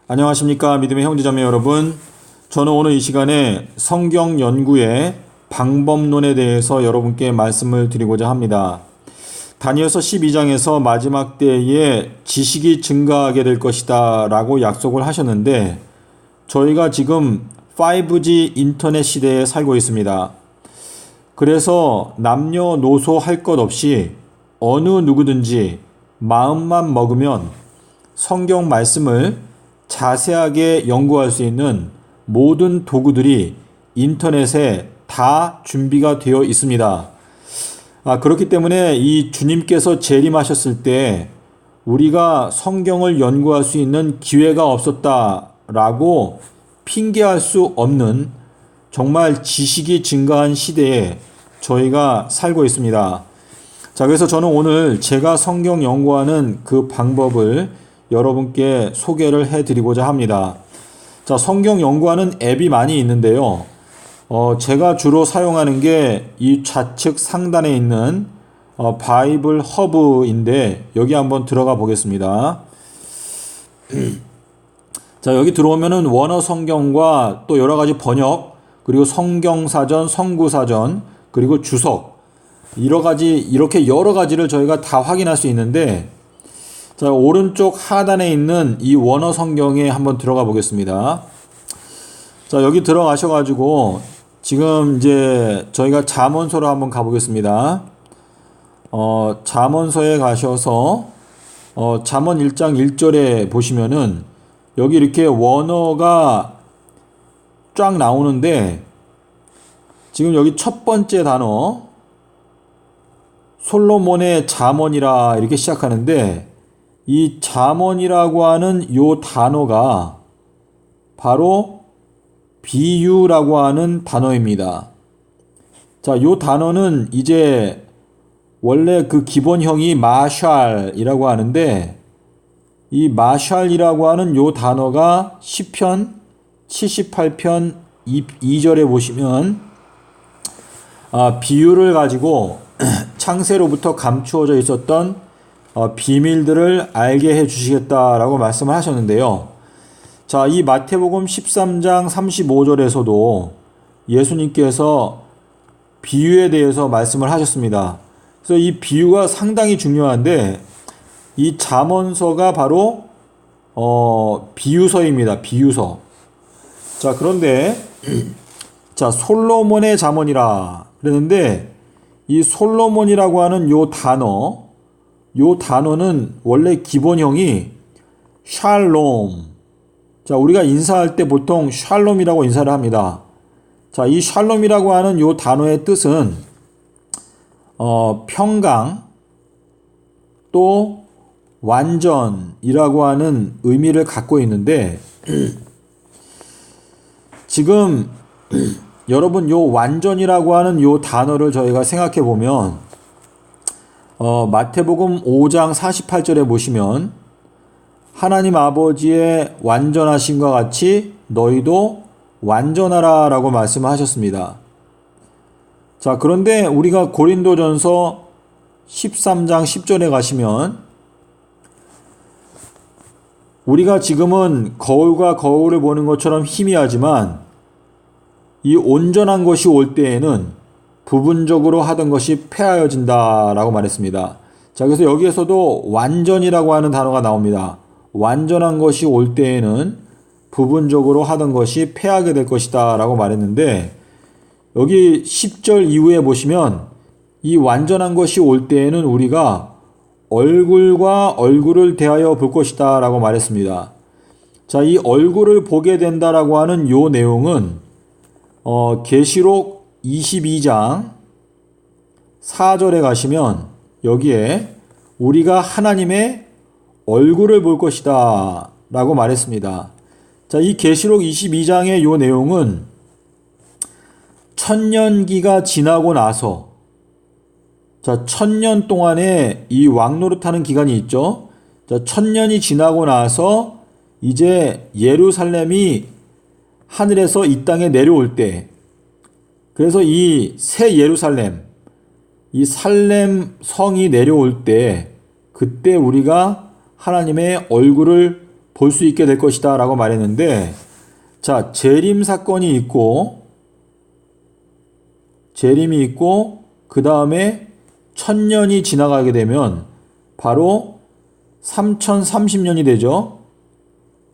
안녕하십니까 믿음의 형제자매 여러분. 저는 오늘 이 시간에 성경 연구의 방법론에 대해서 여러분께 말씀을 드리고자 합니다. 다니엘서 12장에서 마지막 때에 지식이 증가하게 될 것이다 라고 약속을 하셨는데, 저희가 지금 5G 인터넷 시대에 살고 있습니다. 그래서 남녀노소 할 것 없이 어느 누구든지 마음만 먹으면 성경 말씀을 자세하게 연구할 수 있는 모든 도구들이 인터넷에 다 준비가 되어 있습니다. 그렇기 때문에 이 주님께서 재림하셨을 때 우리가 성경을 연구할 수 있는 기회가 없었다라고 핑계할 수 없는 정말 지식이 증가한 시대에 저희가 살고 있습니다. 자, 그래서 저는 오늘 제가 성경 연구하는 그 방법을 여러분께 소개를 해드리고자 합니다. 자, 성경 연구하는 앱이 많이 있는데요. 제가 주로 사용하는 게 이 좌측 상단에 있는 바이블 허브인데, 여기 한번 들어가 보겠습니다. 자, 여기 들어오면은 원어 성경과 또 여러 가지 번역, 그리고 성경사전, 성구사전, 그리고 주석, 이렇게 여러 가지를 저희가 다 확인할 수 있는데, 자, 오른쪽 하단에 있는 이 원어 성경에 한번 들어가 보겠습니다. 자, 여기 들어가셔가지고 지금 이제 저희가 잠언서로 한번 가보겠습니다. 잠언서에 가셔서 잠언 1장 1절에 보시면은 여기 이렇게 원어가 쫙 나오는데, 지금 여기 첫 번째 단어 솔로몬의 잠언이라 이렇게 시작하는데, 이 잠언이라고 하는 요 단어가 바로 비유라고 하는 단어입니다. 자, 요 단어는 이제 원래 그 기본형이 마샬이라고 하는데, 이 마샬이라고 하는 요 단어가 시편 78편 2절에 보시면 비유를 가지고 창세로부터 감추어져 있었던 비밀들을 알게 해 주시겠다라고 말씀을 하셨는데요. 자, 이 마태복음 13장 35절에서도 예수님께서 비유에 대해서 말씀을 하셨습니다. 그래서 이 비유가 상당히 중요한데, 이 잠언서가 바로 비유서입니다. 비유서. 자, 그런데 자, 솔로몬의 잠언이라 그랬는데, 이 솔로몬이라고 하는 요 단어는 원래 기본형이 샬롬. 자, 우리가 인사할 때 보통 샬롬이라고 인사를 합니다. 자, 이 샬롬이라고 하는 요 단어의 뜻은 평강, 또 완전이라고 하는 의미를 갖고 있는데, 지금 여러분 요 완전이라고 하는 요 단어를 저희가 생각해 보면 마태복음 5장 48절에 보시면 하나님 아버지의 완전하심과 같이 너희도 완전하라 라고 말씀하셨습니다. 자, 그런데 우리가 고린도전서 13장 10절에 가시면, 우리가 지금은 거울과 거울을 보는 것처럼 희미하지만 이 온전한 것이 올 때에는 부분적으로 하던 것이 폐하여진다 라고 말했습니다. 자, 그래서 여기에서도 완전이라고 하는 단어가 나옵니다. 완전한 것이 올 때에는 부분적으로 하던 것이 폐하게 될 것이다 라고 말했는데, 여기 10절 이후에 보시면 이 완전한 것이 올 때에는 우리가 얼굴과 얼굴을 대하여 볼 것이다 라고 말했습니다. 자, 이 얼굴을 보게 된다라고 하는 요 내용은 계시록 22장 4절에 가시면 여기에 우리가 하나님의 얼굴을 볼 것이다 라고 말했습니다. 자, 이 계시록 22장의 요 내용은 천년기가 지나고 나서, 자, 1000년 동안에 이 왕노릇하는 기간이 있죠. 자, 1000년이 지나고 나서 이제 예루살렘이 하늘에서 이 땅에 내려올 때, 그래서 이 새 예루살렘, 이 살렘 성이 내려올 때, 그때 우리가 하나님의 얼굴을 볼 수 있게 될 것이다 라고 말했는데, 자, 재림 사건이 있고, 재림이 있고, 그 다음에 1000년이 지나가게 되면 바로 3030년이 되죠.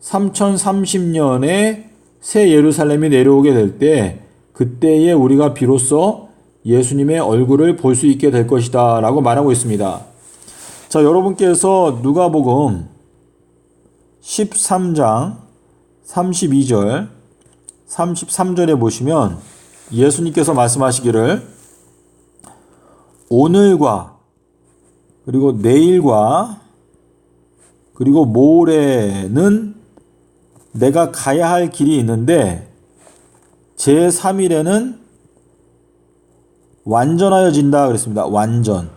3030년에 새 예루살렘이 내려오게 될 때, 그때에 우리가 비로소 예수님의 얼굴을 볼 수 있게 될 것이다 라고 말하고 있습니다. 자, 여러분께서 누가복음 13장 32절 33절에 보시면 예수님께서 말씀하시기를 오늘과 그리고 내일과 그리고 모레는 내가 가야 할 길이 있는데 제3일에는 완전하여진다 그랬습니다. 완전.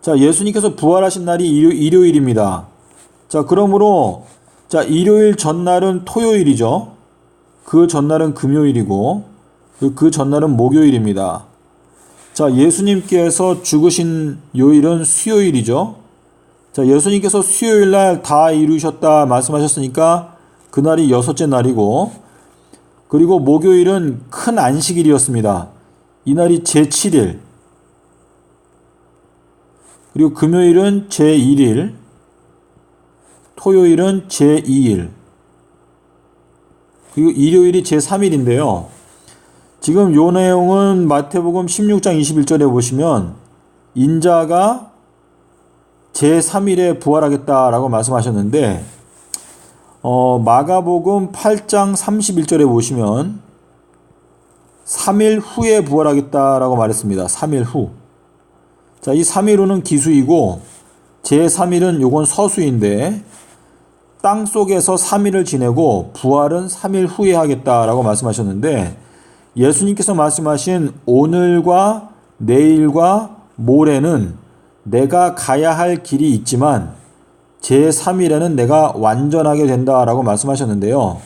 자, 예수님께서 부활하신 날이 일요일입니다. 자, 그러므로 자, 일요일 전날은 토요일이죠. 그 전날은 금요일이고 그 전날은 목요일입니다. 자, 예수님께서 죽으신 요일은 수요일이죠. 자, 예수님께서 수요일 날 다 이루셨다 말씀하셨으니까 그날이 여섯째 날이고, 그리고 목요일은 큰 안식일이었습니다. 이날이 제7일, 그리고 금요일은 제1일, 토요일은 제2일, 그리고 일요일이 제3일인데요. 지금 요 내용은 마태복음 16장 21절에 보시면 인자가 제3일에 부활하겠다라고 말씀하셨는데, 마가복음 8장 31절에 보시면 3일 후에 부활하겠다라고 말했습니다. 3일 후. 자, 이 3일 후는 기수이고 제3일은 요건 서수인데, 땅 속에서 3일을 지내고 부활은 3일 후에 하겠다라고 말씀하셨는데, 예수님께서 말씀하신 오늘과 내일과 모레는 내가 가야 할 길이 있지만 제3일에는 내가 완전하게 된다라고 말씀하셨는데요.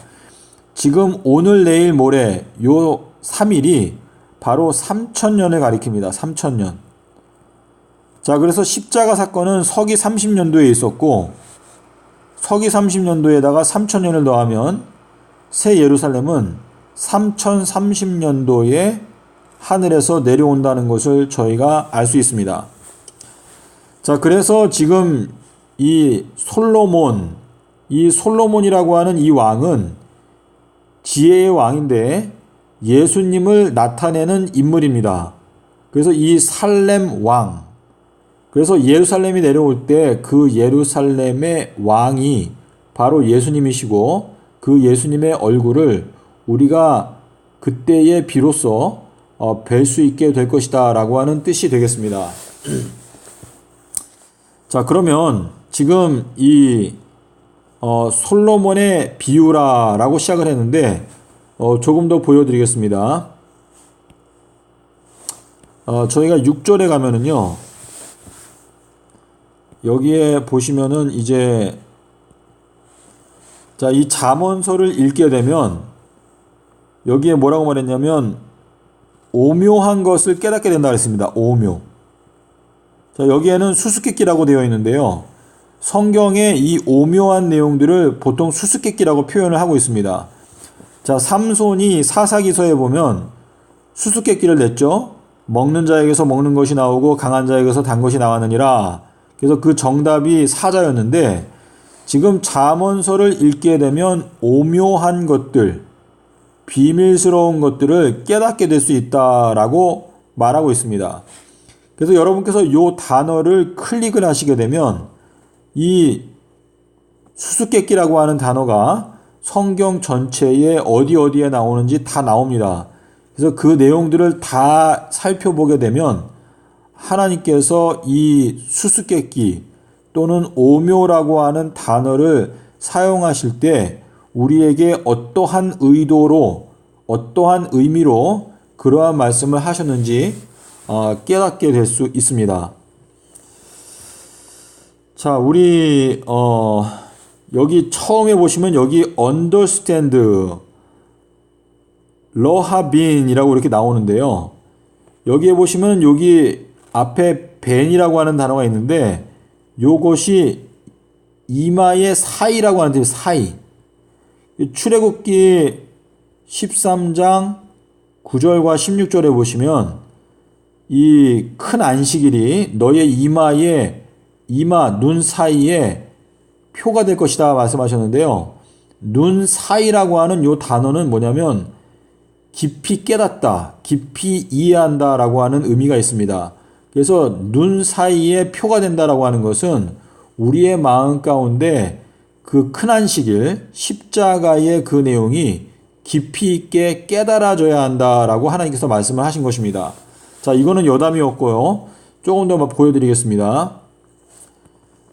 지금 오늘, 내일, 모레 요 3일이 바로 3000년을 가리킵니다. 3000년. 자, 그래서 십자가 사건은 서기 30년도에 있었고, 서기 30년도에다가 3000년을 더하면 새 예루살렘은 3030년도에 하늘에서 내려온다는 것을 저희가 알 수 있습니다. 자, 그래서 지금 이 솔로몬이라고 하는 이 왕은 지혜의 왕인데 예수님을 나타내는 인물입니다. 그래서 이 살렘 왕, 그래서 예루살렘이 내려올 때 그 예루살렘의 왕이 바로 예수님이시고, 그 예수님의 얼굴을 우리가 그때에 비로소 뵐 수 있게 될 것이다 라고 하는 뜻이 되겠습니다. 자, 그러면 지금 이 솔로몬의 비유라라고 시작을 했는데 조금 더 보여드리겠습니다. 저희가 6절에 가면은요, 여기에 보시면은 이제 자, 이 잠언서를 읽게 되면 여기에 뭐라고 말했냐면 오묘한 것을 깨닫게 된다 그랬습니다. 오묘. 자, 여기에는 수수께끼라고 되어 있는데요. 성경에 이 오묘한 내용들을 보통 수수께끼라고 표현을 하고 있습니다. 자, 삼손이 사사기서에 보면 수수께끼를 냈죠. 먹는 자에게서 먹는 것이 나오고 강한 자에게서 단 것이 나왔느니라. 그래서 그 정답이 사자였는데, 지금 잠언서를 읽게 되면 오묘한 것들, 비밀스러운 것들을 깨닫게 될 수 있다라고 말하고 있습니다. 그래서 여러분께서 이 단어를 클릭을 하시게 되면 이 수수께끼라고 하는 단어가 성경 전체에 어디에 나오는지 다 나옵니다. 그래서 그 내용들을 다 살펴보게 되면 하나님께서 이 수수께끼 또는 오묘라고 하는 단어를 사용하실 때 우리에게 어떠한 의도로, 어떠한 의미로 그러한 말씀을 하셨는지 깨닫게 될 수 있습니다. 자, 우리 여기 처음에 보시면 여기 understand, 러하빈이라고 이렇게 나오는데요. 여기에 보시면 여기 앞에 벤이라고 하는 단어가 있는데 요것이 이마의 사이라고 하는데 사이. 출애굽기 13장 9절과 16절에 보시면 이 큰 안식일이 너의 이마, 눈 사이에 표가 될 것이다 말씀하셨는데요. 눈 사이라고 하는 요 단어는 뭐냐면 깊이 깨닫다, 깊이 이해한다 라고 하는 의미가 있습니다. 그래서 눈 사이에 표가 된다라고 하는 것은 우리의 마음 가운데 그 큰 안식일, 십자가의 그 내용이 깊이 있게 깨달아져야 한다라고 하나님께서 말씀을 하신 것입니다. 자, 이거는 여담이었고요. 조금 더 보여드리겠습니다.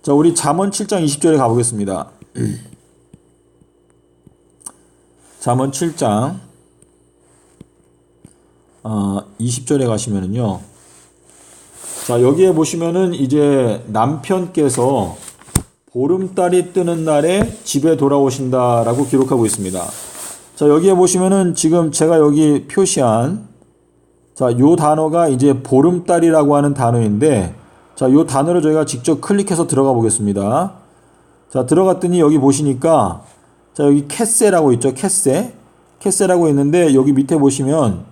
자, 우리 잠언 7장 20절에 가보겠습니다. 잠언 7장 20절에 가시면은요. 자, 여기에 보시면은 이제 남편께서 보름달이 뜨는 날에 집에 돌아오신다라고 기록하고 있습니다. 자, 여기에 보시면은 지금 제가 여기 표시한 자, 요 단어가 이제 보름달이라고 하는 단어인데 자, 요 단어를 저희가 직접 클릭해서 들어가 보겠습니다. 자, 들어갔더니 여기 보시니까 자, 여기 캐세라고 있죠. 캐세라고 있는데 여기 밑에 보시면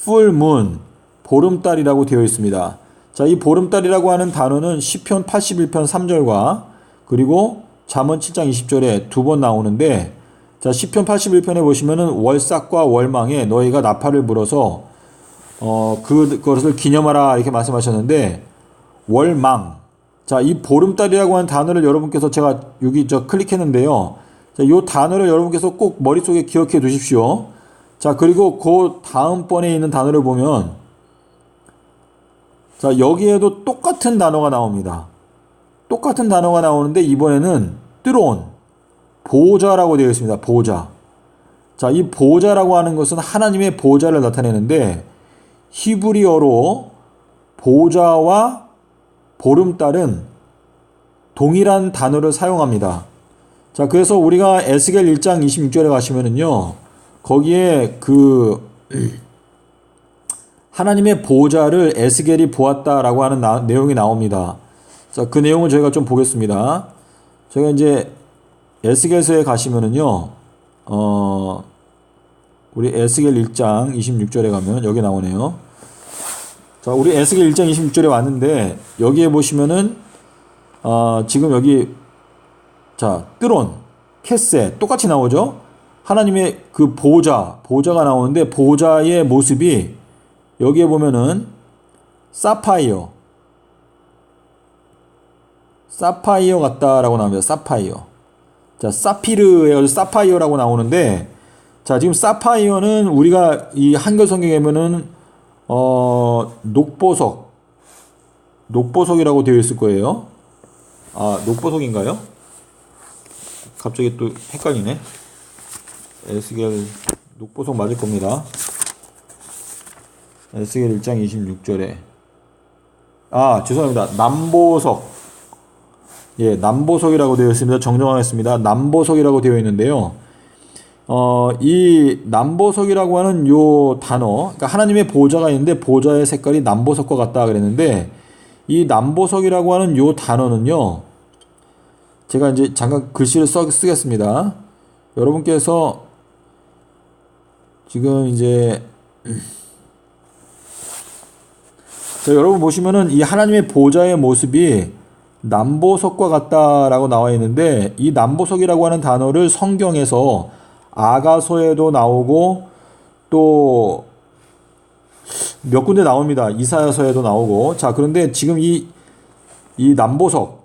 full moon, 보름달이라고 되어 있습니다. 자, 이 보름달이라고 하는 단어는 시편 81편 3절과 그리고 잠언 7장 20절에 두 번 나오는데 자, 시편 81편에 보시면은 월삭과 월망에 너희가 나팔을 불어서 그것을 기념하라 이렇게 말씀하셨는데 월망. 자, 이 보름달이라고 하는 단어를 여러분께서 제가 여기 클릭했는데요. 자, 이 단어를 여러분께서 꼭 머릿속에 기억해 두십시오. 자, 그리고 그 다음번에 있는 단어를 보면 자, 여기에도 똑같은 단어가 나옵니다. 똑같은 단어가 나오는데 이번에는 뜨론, 보좌라고 되어 있습니다. 보좌. 자, 이 보좌라고 하는 것은 하나님의 보좌를 나타내는데 히브리어로 보좌와 보름달은 동일한 단어를 사용합니다. 자, 그래서 우리가 에스겔 1장 26절에 가시면은요, 거기에 하나님의 보좌를 에스겔이 보았다라고 하는 내용이 나옵니다. 자, 그 내용을 저희가 좀 보겠습니다. 제가 이제 에스겔서에 가시면은요, 우리 에스겔 1장 26절에 가면 여기 나오네요. 자, 우리 에스겔 1장 26절에 왔는데 여기에 보시면은 지금 여기 자, 뜨론, 캐세 똑같이 나오죠? 하나님의 그 보좌가 나오는데 보좌의 모습이 여기에 보면은 사파이어 같다라고 나옵니다. 사파이어. 자, 사피르 해가지고 사파이어라고 나오는데 자, 지금 사파이어는 우리가 이 한글 성경에 보면은 녹보석이라고 되어 있을 거예요. 녹보석인가요? 갑자기 또 헷갈리네. 에스겔 녹보석 맞을 겁니다. 에스겔 1장 26절에 죄송합니다. 남보석. 예, 남보석이라고 되어 있습니다. 정정하겠습니다. 남보석이라고 되어 있는데요. 이 남보석이라고 하는 요 단어, 그러니까 하나님의 보좌가 있는데 보좌의 색깔이 남보석과 같다 그랬는데 이 남보석이라고 하는 요 단어는요, 제가 이제 잠깐 글씨를 쓰겠습니다. 여러분께서 지금 이제 자, 여러분 보시면은 이 하나님의 보좌의 모습이 남보석과 같다라고 나와 있는데 이 남보석이라고 하는 단어를 성경에서 아가서에도 나오고 또 몇 군데 나옵니다. 이사야서에도 나오고. 자, 그런데 지금 이 남보석,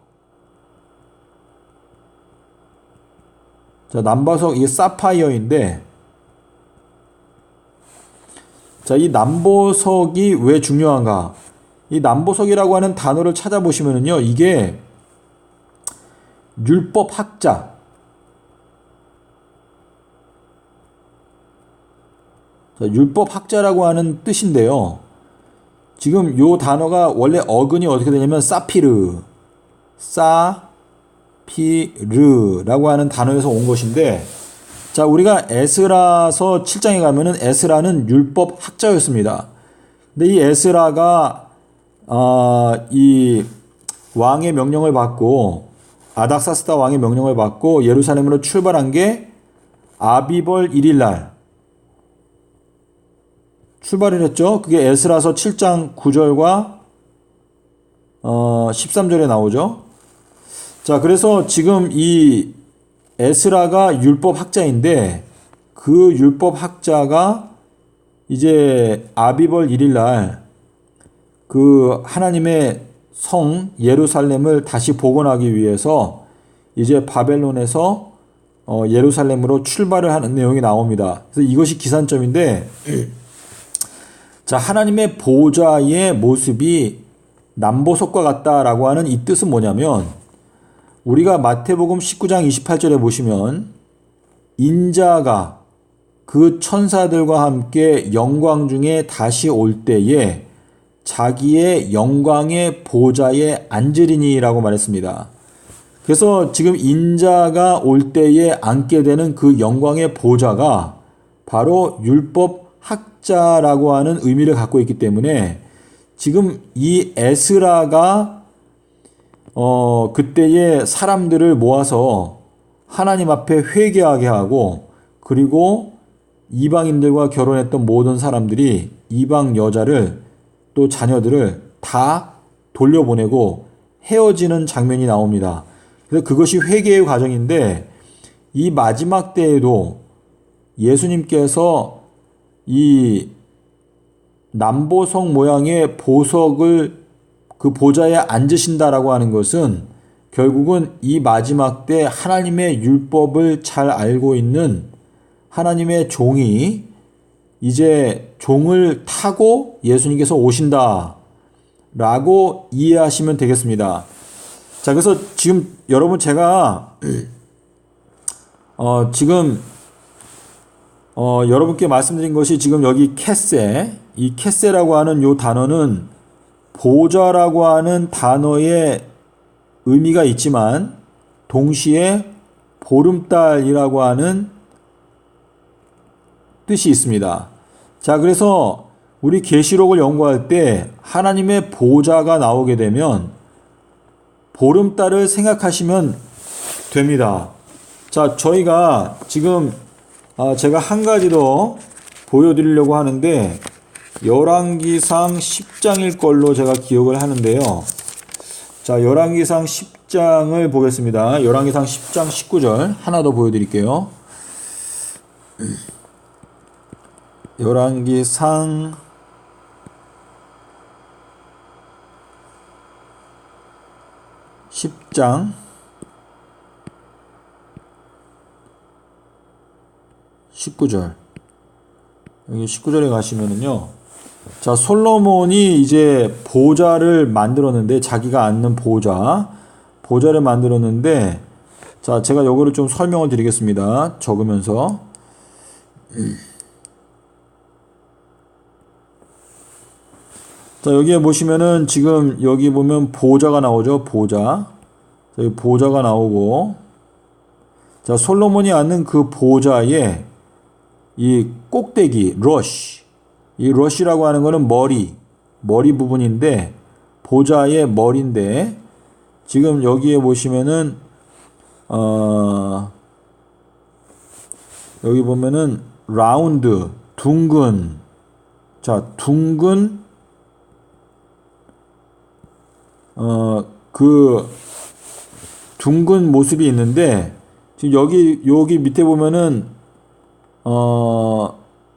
자, 남보석 이게 사파이어인데 자, 이 남보석이 왜 중요한가? 이 남보석이라고 하는 단어를 찾아보시면은요, 이게 율법학자, 자, 율법학자라고 하는 뜻인데요. 지금 요 단어가 원래 어근이 어떻게 되냐면 사피르라고 하는 단어에서 온 것인데 자, 우리가 에스라서 7장에 가면은 에스라는 율법학자였습니다. 근데 이 에스라가 이 왕의 명령을 받고 아닥사스다 왕의 명령을 받고 예루살렘으로 출발한 게 아비벌 1일 날 출발을 했죠. 그게 에스라서 7장 9절과 13절에 나오죠. 자, 그래서 지금 이 에스라가 율법 학자인데 그 율법 학자가 이제 아비벌 1일 날 그 하나님의 성 예루살렘을 다시 복원하기 위해서 이제 바벨론에서 예루살렘으로 출발을 하는 내용이 나옵니다. 그래서 이것이 기산점인데, 자, 하나님의 보좌의 모습이 남보석과 같다라고 하는 이 뜻은 뭐냐면, 우리가 마태복음 19장 28절에 보시면 인자가 그 천사들과 함께 영광 중에 다시 올 때에 자기의 영광의 보좌에 앉으리니라고 말했습니다. 그래서 지금 인자가 올 때에 앉게 되는 그 영광의 보좌가 바로 율법 학자라고 하는 의미를 갖고 있기 때문에 지금 이 에스라가 그때의 사람들을 모아서 하나님 앞에 회개하게 하고, 그리고 이방인들과 결혼했던 모든 사람들이 이방 여자를 또 자녀들을 다 돌려보내고 헤어지는 장면이 나옵니다. 그래서 그것이 회개의 과정인데, 이 마지막 때에도 예수님께서 이 남보석 모양의 보석을 그 보좌에 앉으신다라고 하는 것은 결국은 이 마지막 때 하나님의 율법을 잘 알고 있는 하나님의 종이 이제 종을 타고 예수님께서 오신다 라고 이해하시면 되겠습니다. 자, 그래서 지금 여러분 제가 지금 여러분께 말씀드린 것이 지금 여기 캐세, 이 캐세라고 하는 요 단어는 보좌라고 하는 단어의 의미가 있지만 동시에 보름달이라고 하는 뜻이 있습니다. 자, 그래서 우리 계시록을 연구할 때 하나님의 보좌가 나오게 되면 보름달을 생각하시면 됩니다. 자, 저희가 지금 제가 한 가지 더 보여드리려고 하는데 열왕기상 10장일 걸로 제가 기억을 하는데요. 자, 열왕기상 10장을 보겠습니다. 열왕기상 10장 19절 하나 더 보여드릴게요. 열왕기상 10장 19절, 여기 19절에 가시면은요, 자, 솔로몬이 이제 보좌를 만들었는데, 자기가 앉는 보좌를 만들었는데, 자, 제가 요거를 좀 설명을 드리겠습니다. 적으면서. 자, 여기에 보시면은 지금 여기 보면 보좌가 나오죠. 보좌. 자, 여기 보좌가 나오고, 자, 솔로몬이 앉는 그 보좌에 이 꼭대기, 러쉬. 이 러쉬라고 하는 거는 머리 부분인데, 보좌의 머리인데, 지금 여기에 보시면은, 여기 보면은, 라운드, 둥근. 자, 둥근, 그, 둥근 모습이 있는데, 지금 여기 밑에 보면은,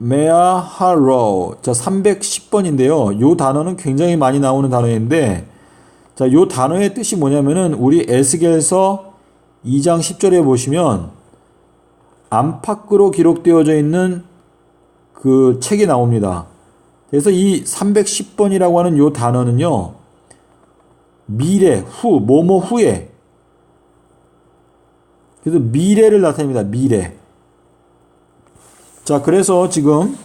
메아하로. 자, 310번인데요. 요 단어는 굉장히 많이 나오는 단어인데, 자, 요 단어의 뜻이 뭐냐면은, 우리 에스겔서 2장 10절에 보시면, 안팎으로 기록되어져 있는 그 책이 나옵니다. 그래서 이 310번이라고 하는 요 단어는요, 미래, 뭐뭐 후에. 그래서 미래를 나타냅니다. 미래. 자, 그래서 지금,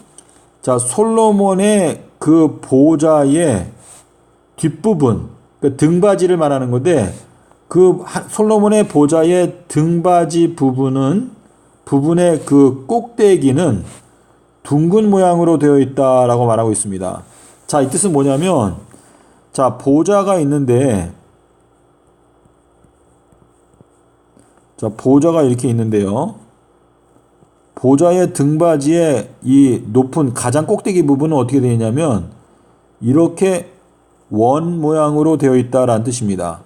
자, 솔로몬의 그 보좌의 뒷부분, 그 등받이를 말하는 건데, 그 솔로몬의 보좌의 등받이 부분의 그 꼭대기는 둥근 모양으로 되어 있다라고 말하고 있습니다. 자, 이 뜻은 뭐냐면, 자, 보좌가 있는데, 자, 보좌가 이렇게 있는데요. 보좌의 등받이에 이 높은 가장 꼭대기 부분은 어떻게 되어 있냐면 이렇게 원 모양으로 되어 있다라는 뜻입니다.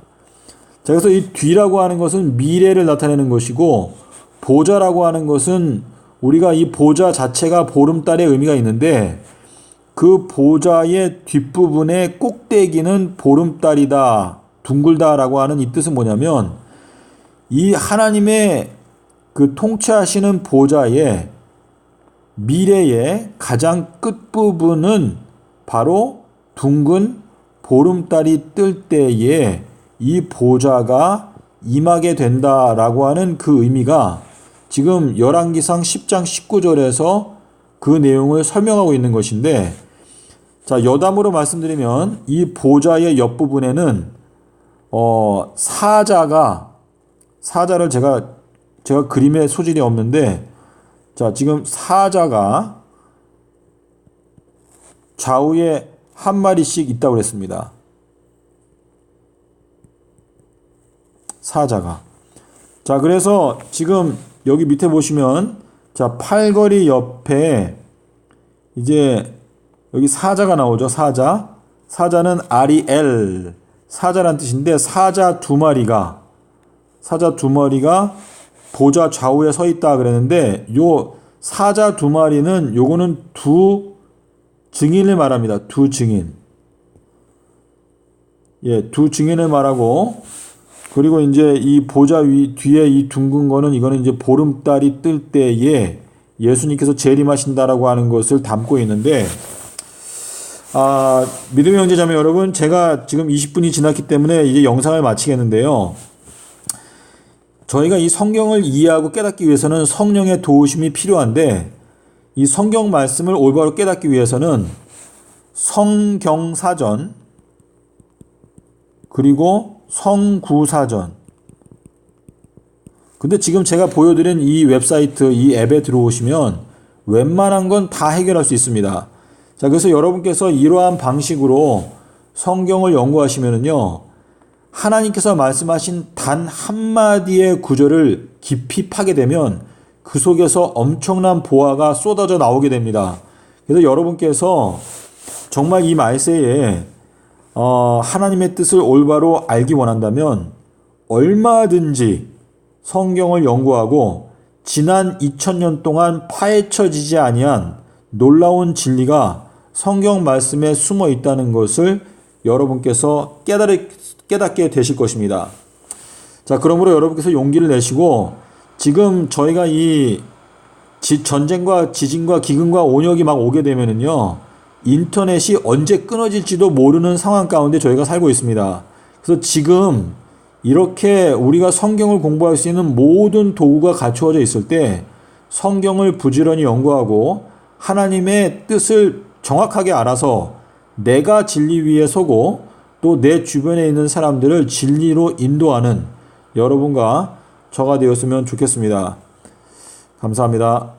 자, 그래서 이 뒤라고 하는 것은 미래를 나타내는 것이고 보좌라고 하는 것은 우리가 이 보좌 자체가 보름달의 의미가 있는데 그 보좌의 뒷부분의 꼭대기는 보름달이다, 둥글다라고 하는 이 뜻은 뭐냐면 이 하나님의 그 통치하시는 보좌의 미래의 가장 끝부분은 바로 둥근 보름달이 뜰 때에 이 보좌가 임하게 된다라고 하는 그 의미가 지금 열왕기상 10장 19절에서 그 내용을 설명하고 있는 것인데, 자, 여담으로 말씀드리면 이 보좌의 옆부분에는 사자를 제가 그림에 소질이 없는데, 자, 지금 사자가 좌우에 한 마리씩 있다고 그랬습니다. 사자가. 자, 그래서 지금 여기 밑에 보시면, 자, 팔걸이 옆에 이제 여기 사자가 나오죠. 사자는 아리엘, 사자란 뜻인데 사자 두 마리가 보좌 좌우에 서 있다 그랬는데, 요 사자 두 마리는 요거는 두 증인을 말합니다. 두 증인. 예, 두 증인을 말하고, 그리고 이제 이 보좌 뒤에 이 둥근 거는 이거는 이제 보름달이 뜰 때에 예수님께서 재림하신다라고 하는 것을 담고 있는데, 믿음의 형제 자매 여러분, 제가 지금 20분이 지났기 때문에 이제 영상을 마치겠는데요. 저희가 이 성경을 이해하고 깨닫기 위해서는 성령의 도우심이 필요한데, 이 성경 말씀을 올바로 깨닫기 위해서는 성경사전 그리고 성구사전, 근데 지금 제가 보여드린 이 웹사이트, 이 앱에 들어오시면 웬만한 건 다 해결할 수 있습니다. 자, 그래서 여러분께서 이러한 방식으로 성경을 연구하시면은요, 하나님께서 말씀하신 단 한마디의 구절을 깊이 파게 되면 그 속에서 엄청난 보화가 쏟아져 나오게 됩니다. 그래서 여러분께서 정말 이 말세에 하나님의 뜻을 올바로 알기 원한다면 얼마든지 성경을 연구하고 지난 2000년 동안 파헤쳐지지 아니한 놀라운 진리가 성경 말씀에 숨어 있다는 것을 여러분께서 깨닫게 되실 것입니다. 자, 그러므로 여러분께서 용기를 내시고, 지금 저희가 이 전쟁과 지진과 기근과 온역이 막 오게 되면은요, 인터넷이 언제 끊어질지도 모르는 상황 가운데 저희가 살고 있습니다. 그래서 지금 이렇게 우리가 성경을 공부할 수 있는 모든 도구가 갖추어져 있을 때 성경을 부지런히 연구하고 하나님의 뜻을 정확하게 알아서 내가 진리 위에 서고 또 내 주변에 있는 사람들을 진리로 인도하는 여러분과 저가 되었으면 좋겠습니다. 감사합니다.